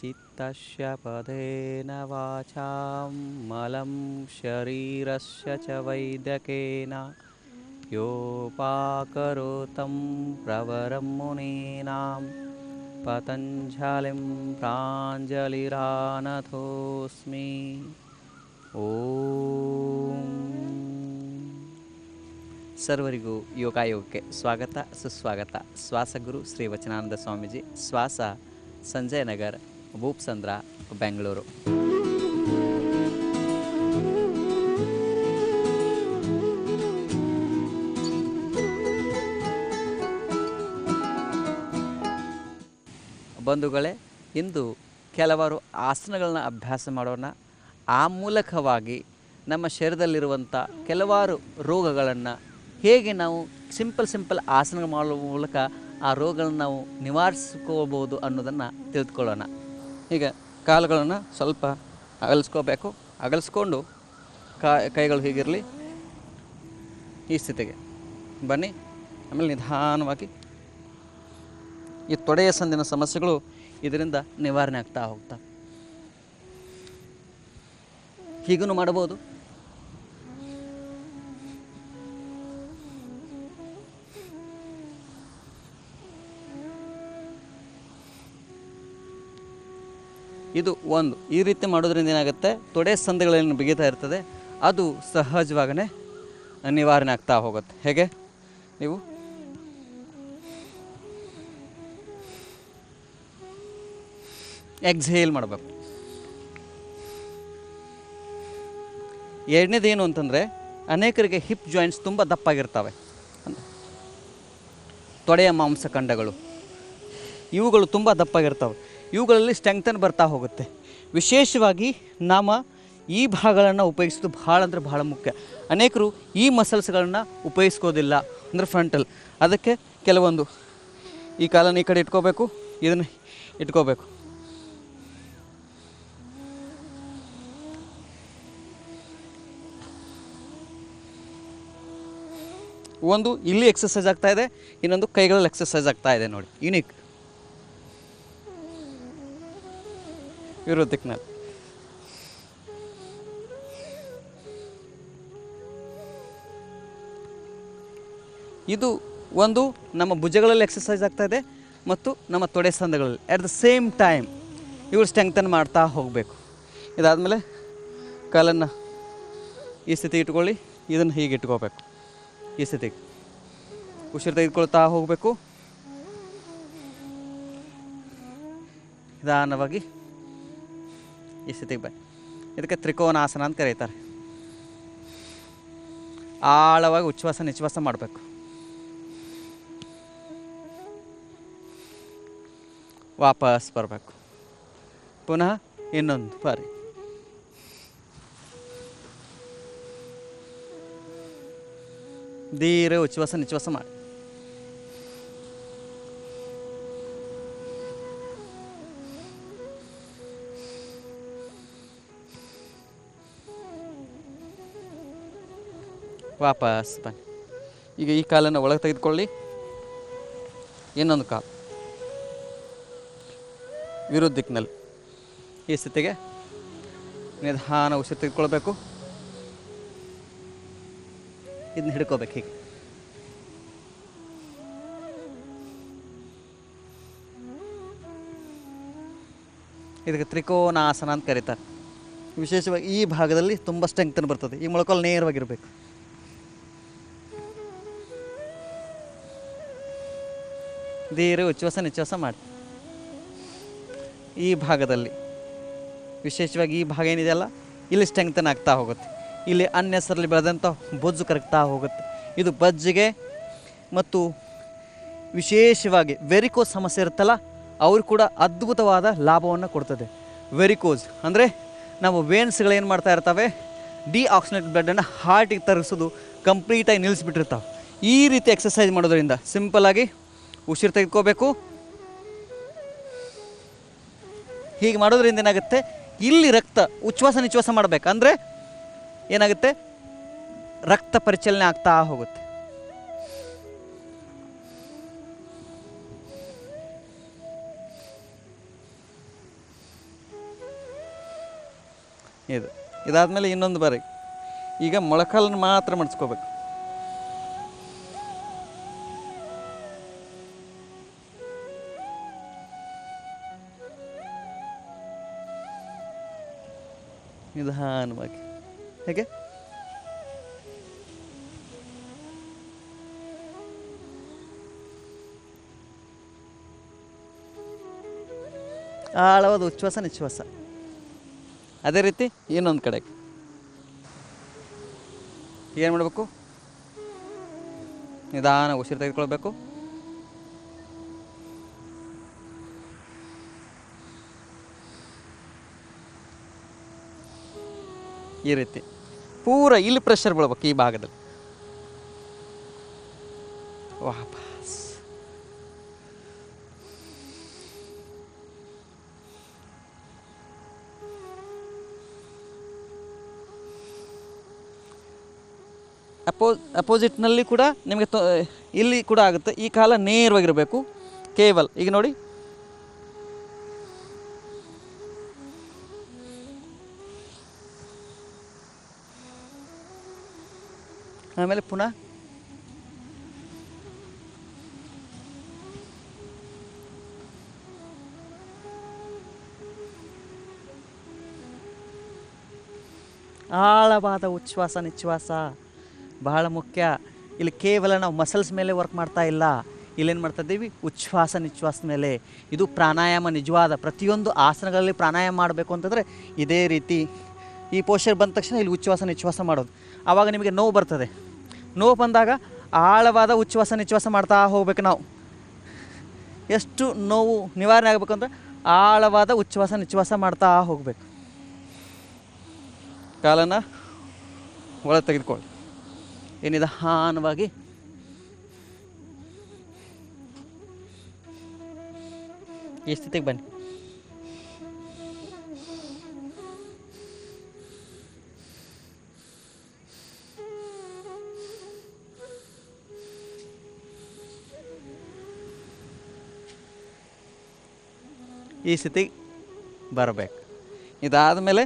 चित्तस्य पदेन वाचां मलं शरीरस्य च वैद्यकेन योपाकरोतं प्रवरं मुनीनां पतञ्जलिं प्राञ्जलिरानतोऽस्मि ಓಂ. ಸರ್ವರಿಗೂ ಯೋಗಾಯೋಗಕ್ಕೆ ಸ್ವಾಗತ ಸುಸ್ವಾಗತ. ಶ್ವಾಸಗುರು ಶ್ರೀ ವಚನಾನಂದ ಸ್ವಾಮೀಜಿ, ಶ್ವಾಸ, ಸಂಜಯ್ ನಗರ್, ಭೂಪ್ಸಂದ್ರ, ಬೆಂಗಳೂರು. ಬಂಧುಗಳೇ, ಇಂದು ಕೆಲವರು ಆಸನಗಳನ್ನ ಅಭ್ಯಾಸ ಮಾಡೋಣ. ಆ ಮೂಲಕವಾಗಿ ನಮ್ಮ ಶರೀರದಲ್ಲಿರುವಂಥ ಕೆಲವಾರು ರೋಗಗಳನ್ನು ಹೇಗೆ ನಾವು ಸಿಂಪಲ್ ಆಸನ ಮಾಡುವ ಮೂಲಕ ಆ ರೋಗಗಳನ್ನು ನಾವು ನಿವಾರಿಸ್ಕೋಬೋದು ಅನ್ನೋದನ್ನು ತಿಳಿದುಕೊಳ್ಳೋಣ. ಈಗ ಕಾಲುಗಳನ್ನು ಸ್ವಲ್ಪ ಅಗಲಿಸ್ಕೋಬೇಕು. ಅಗಲಿಸ್ಕೊಂಡು ಕೈಗಳು ಹೀಗಿರಲಿ, ಈ ಸ್ಥಿತಿಗೆ ಬನ್ನಿ. ಆಮೇಲೆ ನಿಧಾನವಾಗಿ ಈ ತೊಡೆಯ ಸಂದಿನ ಸಮಸ್ಯೆಗಳು ಇದರಿಂದ ನಿವಾರಣೆ ಆಗ್ತಾ ಹೋಗ್ತವೆ. ಹೀಗೂ ಮಾಡಬಹುದು. ಇದು ಒಂದು ಈ ರೀತಿ ಮಾಡೋದ್ರಿಂದ ಏನಾಗುತ್ತೆ, ತೊಡೆ ಸಂಧಿಗಳೇನು ಬಿಗಿತಾ ಇರ್ತದೆ ಅದು ಸಹಜವಾಗೇ ನಿವಾರಣೆ ಆಗ್ತಾ ಹೋಗುತ್ತೆ. ಹೇಗೆ ನೀವು ಎಕ್ಸೇಲ್ ಮಾಡಬೇಕು. ಎರಡನೇದೇನು ಅಂತಂದರೆ, ಅನೇಕರಿಗೆ ಹಿಪ್ ಜಾಯಿಂಟ್ಸ್ ತುಂಬ ದಪ್ಪಾಗಿರ್ತವೆ. ತೊಡೆಯ ಮಾಂಸಖಂಡಗಳು ಇವುಗಳು ತುಂಬ ದಪ್ಪಾಗಿರ್ತವೆ. ಇವುಗಳಲ್ಲಿ ಸ್ಟ್ರೆಂಗ್ತನ್ ಬರ್ತಾ ಹೋಗುತ್ತೆ. ವಿಶೇಷವಾಗಿ ನಮ್ಮ ಈ ಭಾಗಗಳನ್ನು ಉಪಯೋಗಿಸೋದು ಭಾಳ ಅಂದರೆ ಭಾಳ ಮುಖ್ಯ. ಅನೇಕರು ಈ ಮಸಲ್ಸ್ಗಳನ್ನು ಉಪಯೋಗಿಸ್ಕೋದಿಲ್ಲ, ಅಂದರೆ ಫ್ರಂಟಲ್. ಅದಕ್ಕೆ ಕೆಲವೊಂದು ಈ ಕಾಲನ್ನು ಈ ಕಡೆ ಇಟ್ಕೋಬೇಕು, ಇದನ್ನು ಇಟ್ಕೋಬೇಕು. ಒಂದು ಇಲ್ಲಿ ಎಕ್ಸಸೈಸ್ ಆಗ್ತಾ ಇದೆ, ಇನ್ನೊಂದು ಕೈಗಳಲ್ಲಿ ಎಕ್ಸಸೈಸ್ ಆಗ್ತಾ ಇದೆ. ನೋಡಿ, ಯುನಿಕ್ ವಿರುದ್ಧ ದಿಕ್ಕಿನಲ್ಲಿ. ಇದು ಒಂದು ನಮ್ಮ ಭುಜಗಳಲ್ಲಿ ಎಕ್ಸಸೈಸ್ ಆಗ್ತಾ ಇದೆ ಮತ್ತು ನಮ್ಮ ತೊಡೆ ಸಂಧಿಗಳಲ್ಲಿ ಅಟ್ ದ ಸೇಮ್ ಟೈಮ್ ಇವರು ಸ್ಟ್ರೆಂಗ್ತನ್ ಮಾಡ್ತಾ ಹೋಗಬೇಕು. ಇದಾದಮೇಲೆ ಕಾಲನ್ನು ಈ ಸ್ಥಿತಿ ಇಟ್ಕೊಳ್ಳಿ, ಇದನ್ನು ಹೀಗೆ ಇಟ್ಕೋಬೇಕು. ಈ ಸ್ಥಿತಿಗೆ ಉಸಿರು ತೆಗೆದುಕೊಳ್ತಾ ಹೋಗಬೇಕು. ನಿಧಾನವಾಗಿ ಈ ಸ್ಥಿತಿಗೆ ಬನ್ನಿ. ಇದಕ್ಕೆ ತ್ರಿಕೋನಾಸನ ಅಂತ ಕರೀತಾರೆ. ಆಳವಾಗಿ ಉಚ್ಛ್ವಾಸ ನಿಶ್ವಾಸ ಮಾಡಬೇಕು. ವಾಪಸ್ ಬರಬೇಕು. ಪುನಃ ಇನ್ನೊಂದು ಬಾರಿ. ಧೀರ ಉಚ್ಛ್ವಾಸ ನಿಶ್ವಾಸ ಮಾಡಿ. ವಾಪಸ್ ಬನ್ನಿ. ಈಗ ಈ ಕಾಲನ್ನು ಒಳಗೆ ತೆಗೆದುಕೊಳ್ಳಿ. ಇನ್ನೊಂದು ಕಾಲು ವಿರುದ್ಧ ದಿಕ್ಕಿನಲ್ಲಿ ಈ ಸ್ಥಿತಿಗೆ ನಿಧಾನ ಉಸಿರು ತೆಗೆದುಕೊಳ್ಬೇಕು. ಇದನ್ನ ಹಿಡ್ಕೋಬೇಕು ಹೀಗೆ. ಇದಕ್ಕೆ ತ್ರಿಕೋನಾಸನ ಅಂತ ಕರೀತಾರೆ. ವಿಶೇಷವಾಗಿ ಈ ಭಾಗದಲ್ಲಿ ತುಂಬ ಸ್ಟ್ರೆಂಗ್ತನ್ ಬರ್ತದೆ. ಈ ಮೊಳಕಾಲು ನೇರವಾಗಿರಬೇಕು. ಧೀರ ಉಚ್ಛ್ವಾಸ ನಿಶ್ವಾಸ ಮಾಡಿ. ಈ ಭಾಗದಲ್ಲಿ ವಿಶೇಷವಾಗಿ ಈ ಭಾಗ ಏನಿದೆಯಲ್ಲ, ಇಲ್ಲಿ ಸ್ಟ್ರೆಂಗ್ತನ್ ಆಗ್ತಾ ಹೋಗುತ್ತೆ. ಇಲ್ಲಿ ಅನ್ನೆಸರಲ್ಲಿ ಬೆಳೆದಂಥ ಬೊಜ್ಜು ಕರಗ್ತಾ ಹೋಗುತ್ತೆ. ಇದು ಬಜ್ಜಿಗೆ ಮತ್ತು ವಿಶೇಷವಾಗಿ ವೆರಿಕೋಸ್ ಸಮಸ್ಯೆ ಇರುತ್ತಲ್ಲ, ಅವ್ರು ಕೂಡ ಅದ್ಭುತವಾದ ಲಾಭವನ್ನು ಕೊಡ್ತದೆ. ವೆರಿಕೋಸ್ ಅಂದರೆ ನಾವು ವೇನ್ಸ್ಗಳೇನು ಮಾಡ್ತಾ ಇರ್ತವೆ, ಡಿಆಕ್ಸಿನೇಟೆಡ್ ಬ್ಲಡ್ಡನ್ನು ಹಾರ್ಟಿಗೆ ತರಿಸೋದು ಕಂಪ್ಲೀಟಾಗಿ ನಿಲ್ಲಿಸ್ಬಿಟ್ಟಿರ್ತಾವೆ. ಈ ರೀತಿ ಎಕ್ಸಸೈಸ್ ಮಾಡೋದ್ರಿಂದ ಸಿಂಪಲ್ಲಾಗಿ ಉಸಿರು ತೆಗೆದುಕೋಬೇಕು. ಹೀಗೆ ಮಾಡೋದ್ರಿಂದ ಏನಾಗುತ್ತೆ, ಇಲ್ಲಿ ರಕ್ತ ಉಚ್ಛ್ವಾಸ ನಿಶ್ವಾಸ ಮಾಡಬೇಕಂದ್ರೆ ಏನಾಗುತ್ತೆ, ರಕ್ತ ಪರಿಚಲನೆ ಆಗ್ತಾ ಹೋಗುತ್ತೆ. ಇದಾದಮೇಲೆ ಇನ್ನೊಂದು ಬಾರಿ ಈಗ ಮೊಳಕಾಲನ್ನು ಮಾತ್ರ ಮಡಿಸ್ಕೋಬೇಕು. ನಿಧಾನವಾಗಿ ಹೇಗೆ ಆಳವಾದ ಉಚ್ಛ್ವಾಸ ನಿಶ್ವಾಸ. ಅದೇ ರೀತಿ ಇನ್ನೊಂದು ಕಡೆಗೆ ಏನು ಮಾಡಬೇಕು, ನಿಧಾನ ಉಸಿರು ತೆಗೆದುಕೊಳ್ಬೇಕು. ಈ ರೀತಿ ಪೂರ ಇಲ್ಲಿ ಪ್ರೆಷರ್ ಬೀಳ್ಬೇಕು ಈ ಭಾಗದಲ್ಲಿ. ವಾಪಸ್ ಅಪೋಸಿಟ್ನಲ್ಲಿ ಕೂಡ ನಿಮಗೆ ಇಲ್ಲಿ ಕೂಡ ಆಗುತ್ತೆ. ಈ ಕಾಲ ನೇರವಾಗಿರಬೇಕು ಕೇವಲ. ಈಗ ನೋಡಿ, ಆಮೇಲೆ ಪುನಃ ಆಳವಾದ ಉಚ್ಛ್ವಾಸ ನಿಶ್ವಾಸ ಬಹಳ ಮುಖ್ಯ. ಇಲ್ಲಿ ಕೇವಲ ನಾವು ಮಸಲ್ಸ್ ಮೇಲೆ ವರ್ಕ್ ಮಾಡ್ತಾ ಇಲ್ಲ, ಇಲ್ಲೇನು ಮಾಡ್ತಾ ಇದ್ದೀವಿ, ಉಚ್ಛ್ವಾಸ ನಿಶ್ವಾಸದ ಮೇಲೆ. ಇದು ಪ್ರಾಣಾಯಾಮ. ನಿಜವಾದ ಪ್ರತಿಯೊಂದು ಆಸನಗಳಲ್ಲಿ ಪ್ರಾಣಾಯಾಮ ಮಾಡಬೇಕು ಅಂತಂದರೆ ಇದೇ ರೀತಿ ಈ ಪೋಶ್ಚರ್ ಬಂದ ತಕ್ಷಣ ಇಲ್ಲಿ ಉಚ್ಛ್ವಾಸ ನಿಶ್ವಾಸ ಮಾಡೋದು. ಆವಾಗ ನಿಮಗೆ ನೋವು ಬರ್ತದೆ. ನೋವು ಬಂದಾಗ ಆಳವಾದ ಉಚ್ಛ್ವಾಸ ನಿಶ್ವಾಸ ಮಾಡ್ತಾ ಹೋಗ್ಬೇಕು. ನಾವು ಎಷ್ಟು ನೋವು ನಿವಾರಣೆ ಆಗಬೇಕು ಅಂದರೆ ಆಳವಾದ ಉಚ್ಛ್ವಾಸ ನಿಶ್ವಾಸ ಮಾಡ್ತಾ ಹೋಗಬೇಕು. ಕಾಲನ್ನು ಒಳ ತೆಗೆದುಕೊಳ್ಳಿ. ನಿಧಾನವಾಗಿ ಈ ಸ್ಥಿತಿಗೆ ಬನ್ನಿ. ಈ ಸ್ಥಿತಿಗೆ ಬರಬೇಕು. ಇದಾದ ಮೇಲೆ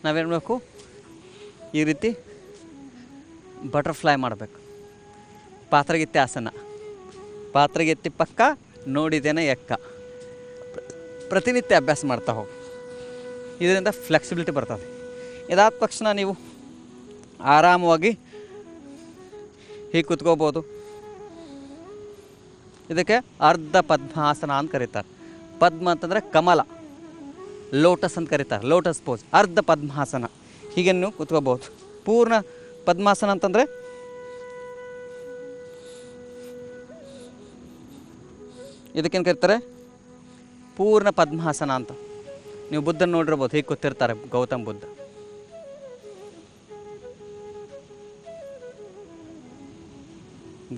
ನಾವೇನು ಮಾಡಬೇಕು, ಈ ರೀತಿ ಬಟರ್ಫ್ಲೈ ಮಾಡಬೇಕು. ಪಾತ್ರಗಿತ್ತಿ ಆಸನ. ಪಾತ್ರಗಿತ್ತಿ ಪಕ್ಕ, ನೋಡಿದ್ದೇನೆ ಎಕ್ಕ. ಪ್ರತಿನಿತ್ಯ ಅಭ್ಯಾಸ ಮಾಡ್ತಾ ಹೋಗಿ. ಇದರಿಂದ ಫ್ಲೆಕ್ಸಿಬಿಲಿಟಿ ಬರ್ತದೆ. ಇದಾದ ತಕ್ಷಣ ನೀವು ಆರಾಮವಾಗಿ ಹೀಗೆ ಕೂತ್ಕೋಬೋದು. ಇದಕ್ಕೆ ಅರ್ಧ ಪದ್ಮಾಸನ ಅಂತ ಕರೀತಾರೆ. ಪದ್ಮ ಅಂತಂದರೆ ಕಮಲ, ಲೋಟಸ್ ಅಂತ ಕರೀತಾರೆ, ಲೋಟಸ್ ಪೋಸ್. ಅರ್ಧ ಪದ್ಮಾಸನ ಹೀಗೆ ನೀವು ಕೂತ್ಕೋಬೋದು. ಪೂರ್ಣ ಪದ್ಮಾಸನ ಅಂತಂದರೆ ಇದಕ್ಕೇನು ಕರೀತಾರೆ, ಪೂರ್ಣ ಪದ್ಮಾಸನ ಅಂತ. ನೀವು ಬುದ್ಧನ ನೋಡಿರ್ಬೋದು, ಹೀಗೆ ಕೂತಿರ್ತಾರೆ ಗೌತಮ್ ಬುದ್ಧ.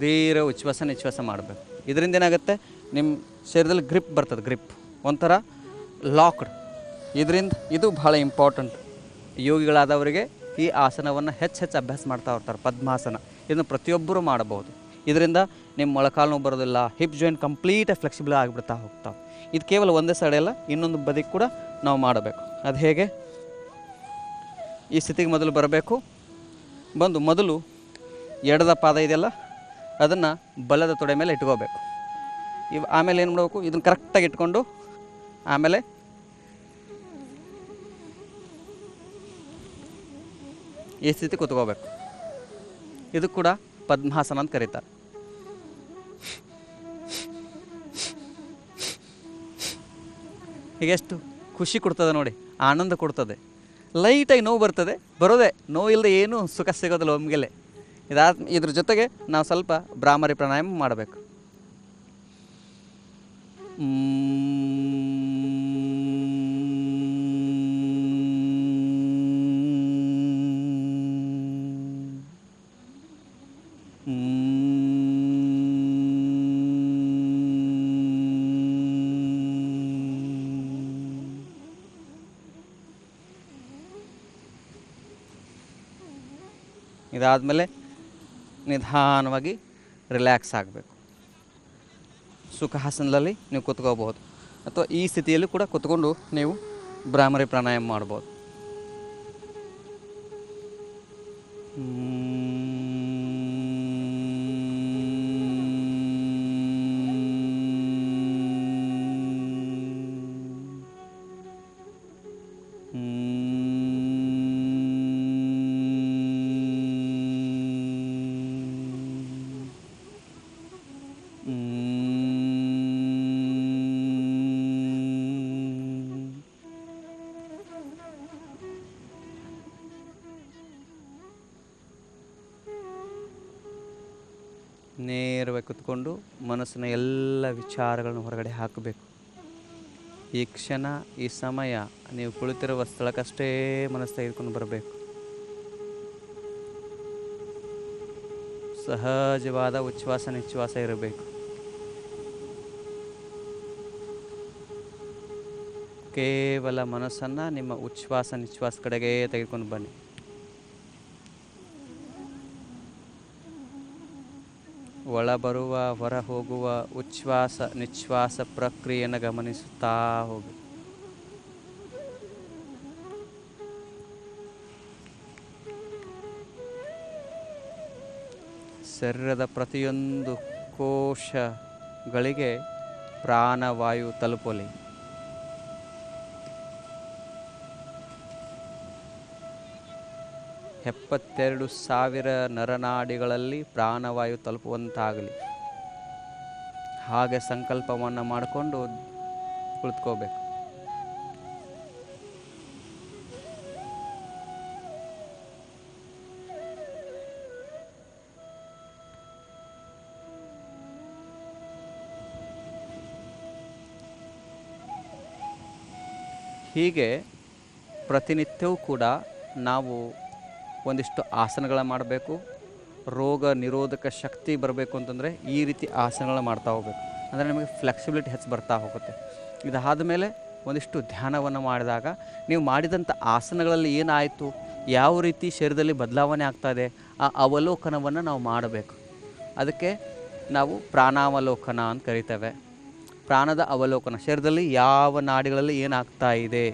ದೀರ ಉಚ್ಛ್ವಾಸ ನಿಶ್ವಾಸ ಮಾಡಬೇಕು. ಇದರಿಂದ ಏನಾಗುತ್ತೆ, ನಿಮ್ಮ ಶರೀರದಲ್ಲಿ ಗ್ರಿಪ್ ಬರ್ತದೆ. ಗ್ರಿಪ್ ಒಂಥರ ಲಾಕ್ಡ್. ಇದರಿಂದ ಇದು ಭಾಳ ಇಂಪಾರ್ಟೆಂಟ್. ಯೋಗಿಗಳಾದವರಿಗೆ ಈ ಆಸನವನ್ನು ಹೆಚ್ಚು ಅಭ್ಯಾಸ ಮಾಡ್ತಾ ಇರ್ತಾರೆ, ಪದ್ಮಾಸನ. ಇದನ್ನು ಪ್ರತಿಯೊಬ್ಬರೂ ಮಾಡಬಹುದು. ಇದರಿಂದ ನಿಮ್ಮ ಮೊಳಕಾಲು ನೋವು ಬರೋದಿಲ್ಲ. ಹಿಪ್ ಜಾಯಿಂಟ್ ಕಂಪ್ಲೀಟಾಗಿ ಫ್ಲೆಕ್ಸಿಬಲ್ ಆಗಿಬಿಡ್ತಾ ಹೋಗ್ತಾವೆ. ಇದು ಕೇವಲ ಒಂದೇ ಸೈಡ್ ಅಲ್ಲ, ಇನ್ನೊಂದು ಬದಿಗೆ ಕೂಡ ನಾವು ಮಾಡಬೇಕು. ಅದು ಹೇಗೆ, ಈ ಸ್ಥಿತಿಗೆ ಮೊದಲು ಬರಬೇಕು. ಬಂದು ಮೊದಲು ಎಡದ ಪಾದ ಇದೆಯಲ್ಲ, ಅದನ್ನು ಬಲದ ತೊಡೆ ಮೇಲೆ ಇಟ್ಕೋಬೇಕು. ಆಮೇಲೆ ಏನು ಮಾಡಬೇಕು, ಇದನ್ನು ಕರೆಕ್ಟಾಗಿ ಇಟ್ಕೊಂಡು ಆಮೇಲೆ ಈ ಸ್ಥಿತಿ ಕೂತ್ಕೋಬೇಕು. ಇದು ಕೂಡ ಪದ್ಮಾಸನ ಅಂತ ಕರೀತಾರೆ. ಹೀಗೆಷ್ಟು ಖುಷಿ ಕೊಡ್ತದೆ ನೋಡಿ, ಆನಂದ ಕೊಡ್ತದೆ. ಲೈಟಾಗಿ ನೋವು ಬರ್ತದೆ, ಬರೋದೇ ನೋವು ಇಲ್ಲದೆ ಏನೂ ಸುಖ ಸಿಗೋದಿಲ್ಲ ಒಮ್ಮೆಲೆ. ಇದ್ರ ಜೊತೆಗೆ ನಾವು ಸ್ವಲ್ಪ ಭ್ರಾಮರಿ ಪ್ರಾಣಾಯಾಮ ಮಾಡಬೇಕು. ಇದಾದಮೇಲೆ ನಿಧಾನವಾಗಿ ರಿಲ್ಯಾಕ್ಸ್ ಆಗಬೇಕು. ಸುಖಾಸನದಲ್ಲಿ ನೀವು ಕೂತ್ಕೋಬಹುದು, ಅಥವಾ ಈ ಸ್ಥಿತಿಯಲ್ಲಿ ಕೂಡ ಕೂತ್ಕೊಂಡು ನೀವು ಭ್ರಾಮರಿ ಪ್ರಾಣಾಯಾಮ ಮಾಡ್ಬೋದು. ನೇರವಾಗಿ ಕುತ್ಕೊಂಡು ಮನಸ್ಸಿನ ಎಲ್ಲ ವಿಚಾರಗಳನ್ನು ಹೊರಗಡೆ ಹಾಕಬೇಕು. ಈ ಕ್ಷಣ, ಈ ಸಮಯ ನೀವು ಕುಳಿತಿರುವ ಸ್ಥಳಕ್ಕಷ್ಟೇ ಮನಸ್ಸು ತೆಗೆದುಕೊಂಡು ಬರಬೇಕು. ಸಹಜವಾದ ಉಚ್ಛ್ವಾಸ ನಿಶ್ವಾಸ ಇರಬೇಕು. ಕೇವಲ ಮನಸ್ಸನ್ನು ನಿಮ್ಮ ಉಚ್ಛ್ವಾಸ ನಿಶ್ವಾಸ ಕಡೆಗೆ ತೆಗೆದುಕೊಂಡು ಬನ್ನಿ. ಒಳ ಬರುವ ಹೊರ ಹೋಗುವ ಉಚ್ಛ್ವಾಸ ನಿಶ್ವಾಸ ಪ್ರಕ್ರಿಯೆಯನ್ನು ಗಮನಿಸುತ್ತಾ ಹೋಗಿ. ಶರೀರದ ಪ್ರತಿಯೊಂದು ಕೋಶಗಳಿಗೆ ಪ್ರಾಣವಾಯು ತಲುಪಲಿ. ಎಪ್ಪತ್ತೆರಡು ಸಾವಿರ ನರನಾಡಿಗಳಲ್ಲಿ ಪ್ರಾಣವಾಯು ತಲುಪುವಂತಾಗಲಿ. ಹಾಗೆ ಸಂಕಲ್ಪವನ್ನು ಮಾಡಿಕೊಂಡು ಕುಳಿತುಕೋಬೇಕು. ಹೀಗೆ ಪ್ರತಿನಿತ್ಯವೂ ಕೂಡ ನಾವು ಒಂದಿಷ್ಟು ಆಸನಗಳ ಮಾಡಬೇಕು. ರೋಗ ನಿರೋಧಕ ಶಕ್ತಿ ಬರಬೇಕು ಅಂತಂದರೆ ಈ ರೀತಿ ಆಸನಗಳನ್ನ ಮಾಡ್ತಾ ಹೋಗಬೇಕು. ಅಂದರೆ ನಿಮಗೆ ಫ್ಲೆಕ್ಸಿಬಿಲಿಟಿ ಹೆಚ್ಚು ಬರ್ತಾ ಹೋಗುತ್ತೆ. ಇದಾದ ಮೇಲೆ ಒಂದಿಷ್ಟು ಧ್ಯಾನವನ್ನು ಮಾಡಿದಾಗ ನೀವು ಮಾಡಿದಂಥ ಆಸನಗಳಲ್ಲಿ ಏನಾಯಿತು, ಯಾವ ರೀತಿ ಶರೀರದಲ್ಲಿ ಬದಲಾವಣೆ ಆಗ್ತಾಯಿದೆ, ಆ ಅವಲೋಕನವನ್ನು ನಾವು ಮಾಡಬೇಕು. ಅದಕ್ಕೆ ನಾವು ಪ್ರಾಣಾವಲೋಕನ ಅಂತ ಕರಿತೇವೆ. ಪ್ರಾಣದ ಅವಲೋಕನ, ಶರೀರದಲ್ಲಿ ಯಾವ ನಾಡಿಗಳಲ್ಲಿ ಏನಾಗ್ತಾ ಇದೆ.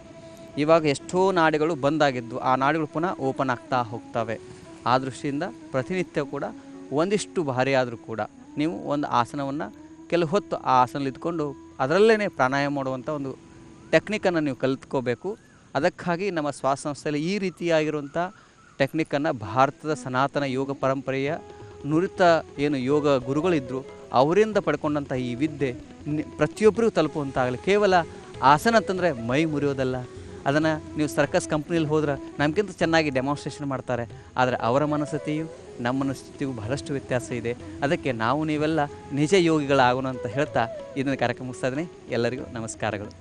ಇವಾಗ ಎಷ್ಟೋ ನಾಡಿಗಳು ಬಂದಾಗಿದ್ದು ಆ ನಾಡಿಗಳು ಪುನಃ ಓಪನ್ ಆಗ್ತಾ ಹೋಗ್ತವೆ. ಆ ದೃಷ್ಟಿಯಿಂದ ಪ್ರತಿನಿತ್ಯ ಕೂಡ ಒಂದಿಷ್ಟು ಭಾರಿ ಆದರೂ ಕೂಡ ನೀವು ಒಂದು ಆಸನವನ್ನು ಕೆಲವು ಹೊತ್ತು ಆ ಆಸನಲ್ಲಿ ಇದ್ಕೊಂಡು ಅದರಲ್ಲೇ ಪ್ರಾಣಾಯಾಮ ಮಾಡುವಂಥ ಒಂದು ಟೆಕ್ನಿಕನ್ನು ನೀವು ಕಲಿತ್ಕೋಬೇಕು. ಅದಕ್ಕಾಗಿ ನಮ್ಮ ಶ್ವಾಸ ಸಂಸ್ಥೆಯಲ್ಲಿ ಈ ರೀತಿಯಾಗಿರುವಂಥ ಟೆಕ್ನಿಕನ್ನು ಭಾರತದ ಸನಾತನ ಯೋಗ ಪರಂಪರೆಯ ನುರಿತ ಏನು ಯೋಗ ಗುರುಗಳಿದ್ದರು ಅವರಿಂದ ಪಡ್ಕೊಂಡಂಥ ಈ ವಿದ್ಯೆ ಪ್ರತಿಯೊಬ್ಬರಿಗೂ ತಲುಪುವಂತಾಗಲಿ. ಕೇವಲ ಆಸನ ಅಂತಂದರೆ ಮೈ ಮುರಿಯೋದಲ್ಲ. ಅದನ್ನು ನೀವು ಸರ್ಕಸ್ ಕಂಪ್ನಿಯಲ್ಲಿ ಹೋದ್ರೆ ನಮಗಿಂತ ಚೆನ್ನಾಗಿ ಡೆಮಾನ್ಸ್ಟ್ರೇಷನ್ ಮಾಡ್ತಾರೆ. ಆದರೆ ಅವರ ಮನಸ್ಥಿತಿಯು ನಮ್ಮ ಮನಸ್ಥಿತಿಗೂ ಬಹಳಷ್ಟು ವ್ಯತ್ಯಾಸ ಇದೆ. ಅದಕ್ಕೆ ನಾವು ನೀವೆಲ್ಲ ನಿಜ ಯೋಗಿಗಳಾಗೋಣ ಅಂತ ಹೇಳ್ತಾ ಇದನ್ನು ಕಾರ್ಯಕ್ರಮ ಮುಗಿಸ್ತಾ ಇದ್ದೀನಿ. ಎಲ್ಲರಿಗೂ ನಮಸ್ಕಾರಗಳು.